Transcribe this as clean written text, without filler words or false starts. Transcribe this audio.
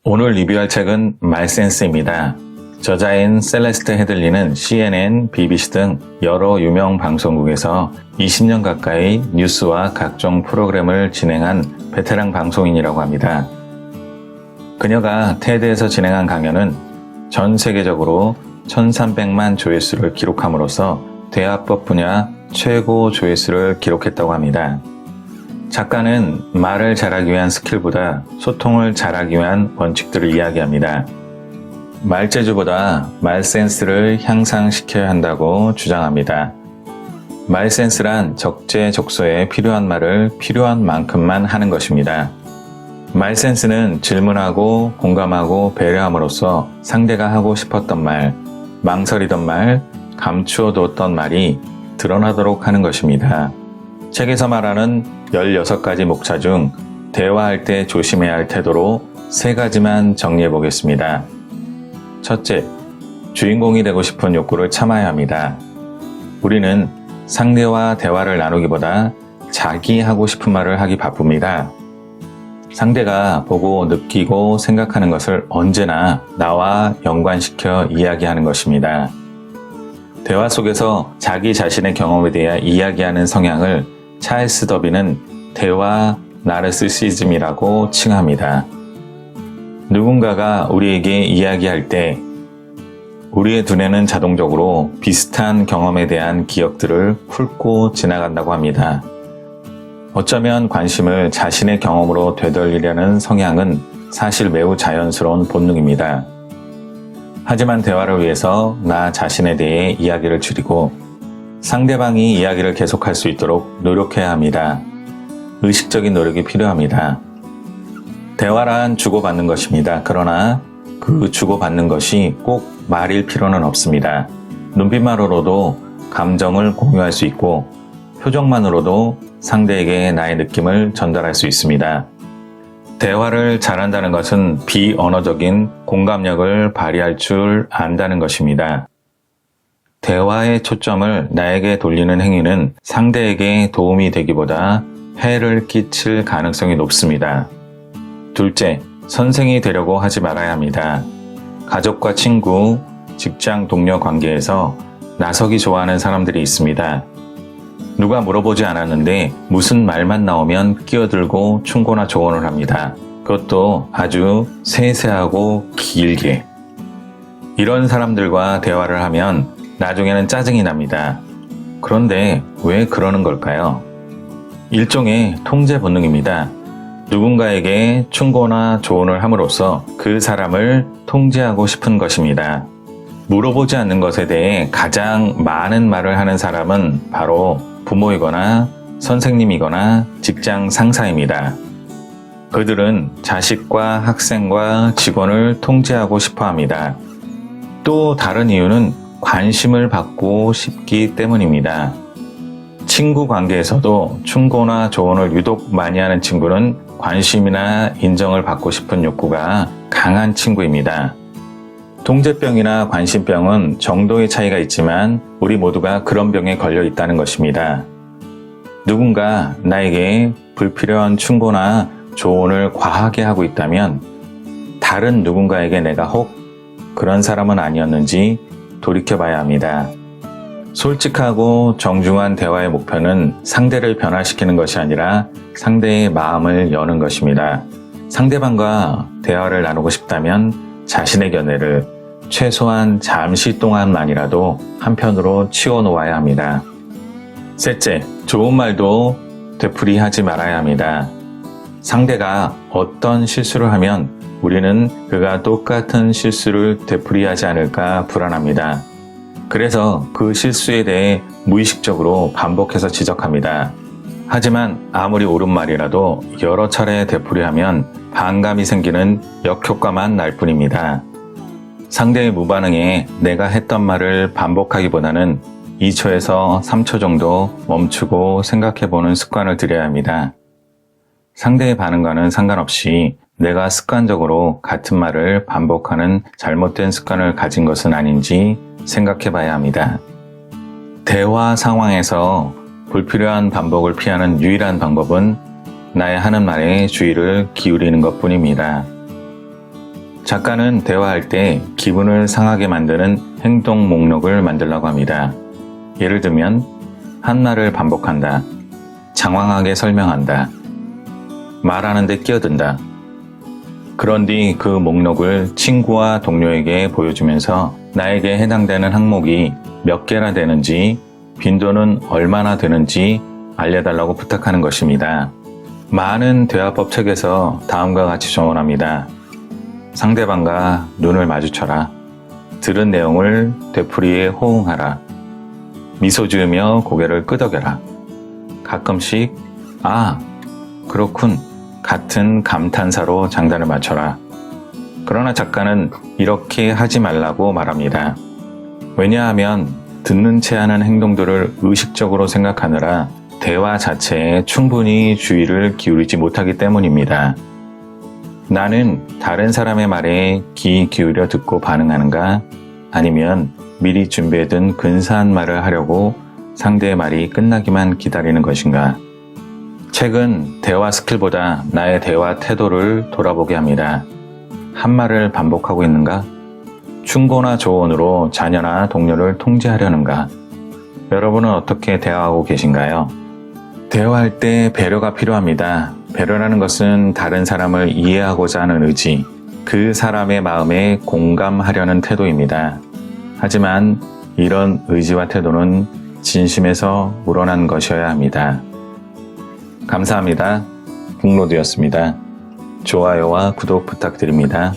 오늘 리뷰할 책은 말센스입니다. 저자인 셀레스트 헤들리는 CNN, BBC 등 여러 유명 방송국에서 20년 가까이 뉴스와 각종 프로그램을 진행한 베테랑 방송인이라고 합니다. 그녀가 테드에서 진행한 강연은 전 세계적으로 1300만 조회수를 기록함으로써 대화법 분야 최고 조회수를 기록했다고 합니다. 작가는 말을 잘하기 위한 스킬보다 소통을 잘하기 위한 원칙들을 이야기합니다. 말재주보다 말센스를 향상시켜야 한다고 주장합니다. 말센스란 적재적소에 필요한 말을 필요한 만큼만 하는 것입니다. 말센스는 질문하고 공감하고 배려함으로써 상대가 하고 싶었던 말, 망설이던 말, 감추어두었던 말이 드러나도록 하는 것입니다. 책에서 말하는 16가지 목차 중 대화할 때 조심해야 할 태도로 3가지만 정리해 보겠습니다. 첫째, 주인공이 되고 싶은 욕구를 참아야 합니다. 우리는 상대와 대화를 나누기보다 자기 하고 싶은 말을 하기 바쁩니다. 상대가 보고 느끼고 생각하는 것을 언제나 나와 연관시켜 이야기하는 것입니다. 대화 속에서 자기 자신의 경험에 대해 이야기하는 성향을 찰스 더비는 대화 나르시시즘이라고 칭합니다. 누군가가 우리에게 이야기할 때 우리의 두뇌는 자동적으로 비슷한 경험에 대한 기억들을 훑고 지나간다고 합니다. 어쩌면 관심을 자신의 경험으로 되돌리려는 성향은 사실 매우 자연스러운 본능입니다. 하지만 대화를 위해서 나 자신에 대해 이야기를 줄이고 상대방이 이야기를 계속할 수 있도록 노력해야 합니다. 의식적인 노력이 필요합니다. 대화란 주고받는 것입니다. 그러나 그 주고받는 것이 꼭 말일 필요는 없습니다. 눈빛만으로도 감정을 공유할 수 있고 표정만으로도 상대에게 나의 느낌을 전달할 수 있습니다. 대화를 잘한다는 것은 비언어적인 공감력을 발휘할 줄 안다는 것입니다. 대화의 초점을 나에게 돌리는 행위는 상대에게 도움이 되기보다 해를 끼칠 가능성이 높습니다. 둘째, 선생이 되려고 하지 말아야 합니다. 가족과 친구, 직장 동료 관계에서 나서기 좋아하는 사람들이 있습니다. 누가 물어보지 않았는데 무슨 말만 나오면 끼어들고 충고나 조언을 합니다. 그것도 아주 세세하고 길게. 이런 사람들과 대화를 하면 나중에는 짜증이 납니다. 그런데 왜 그러는 걸까요? 일종의 통제 본능입니다. 누군가에게 충고나 조언을 함으로써 그 사람을 통제하고 싶은 것입니다. 물어보지 않는 것에 대해 가장 많은 말을 하는 사람은 바로 부모이거나 선생님이거나 직장 상사입니다. 그들은 자식과 학생과 직원을 통제하고 싶어 합니다. 또 다른 이유는 관심을 받고 싶기 때문입니다. 친구 관계에서도 충고나 조언을 유독 많이 하는 친구는 관심이나 인정을 받고 싶은 욕구가 강한 친구입니다. 통제병이나 관심병은 정도의 차이가 있지만 우리 모두가 그런 병에 걸려 있다는 것입니다. 누군가 나에게 불필요한 충고나 조언을 과하게 하고 있다면 다른 누군가에게 내가 혹 그런 사람은 아니었는지 돌이켜봐야 합니다. 솔직하고 정중한 대화의 목표는 상대를 변화시키는 것이 아니라 상대의 마음을 여는 것입니다. 상대방과 대화를 나누고 싶다면 자신의 견해를 최소한 잠시 동안만이라도 한편으로 치워놓아야 합니다. 셋째, 좋은 말도 되풀이하지 말아야 합니다. 상대가 어떤 실수를 하면 우리는 그가 똑같은 실수를 되풀이하지 않을까 불안합니다. 그래서 그 실수에 대해 무의식적으로 반복해서 지적합니다. 하지만 아무리 옳은 말이라도 여러 차례 되풀이하면 반감이 생기는 역효과만 날 뿐입니다. 상대의 무반응에 내가 했던 말을 반복하기보다는 2초에서 3초 정도 멈추고 생각해보는 습관을 들여야 합니다. 상대의 반응과는 상관없이 내가 습관적으로 같은 말을 반복하는 잘못된 습관을 가진 것은 아닌지 생각해 봐야 합니다. 대화 상황에서 불필요한 반복을 피하는 유일한 방법은 나의 하는 말에 주의를 기울이는 것뿐입니다. 작가는 대화할 때 기분을 상하게 만드는 행동 목록을 만들라고 합니다. 예를 들면 한 말을 반복한다, 장황하게 설명한다, 말하는데 끼어든다. 그런 뒤 그 목록을 친구와 동료에게 보여주면서 나에게 해당되는 항목이 몇 개나 되는지, 빈도는 얼마나 되는지 알려달라고 부탁하는 것입니다. 많은 대화법 책에서 다음과 같이 조언합니다. 상대방과 눈을 마주쳐라. 들은 내용을 되풀이에 호응하라. 미소 지으며 고개를 끄덕여라. 가끔씩 아, 그렇군 같은 감탄사로 장단을 맞춰라. 그러나 작가는 이렇게 하지 말라고 말합니다. 왜냐하면 듣는 채 하는 행동들을 의식적으로 생각하느라 대화 자체에 충분히 주의를 기울이지 못하기 때문입니다. 나는 다른 사람의 말에 귀 기울여 듣고 반응하는가? 아니면 미리 준비해둔 근사한 말을 하려고 상대의 말이 끝나기만 기다리는 것인가? 책은 대화 스킬보다 나의 대화 태도를 돌아보게 합니다. 한 말을 반복하고 있는가? 충고나 조언으로 자녀나 동료를 통제하려는가? 여러분은 어떻게 대화하고 계신가요? 대화할 때 배려가 필요합니다. 배려라는 것은 다른 사람을 이해하고자 하는 의지, 그 사람의 마음에 공감하려는 태도입니다. 하지만 이런 의지와 태도는 진심에서 우러난 것이어야 합니다. 감사합니다. 북로드였습니다. 좋아요와 구독 부탁드립니다.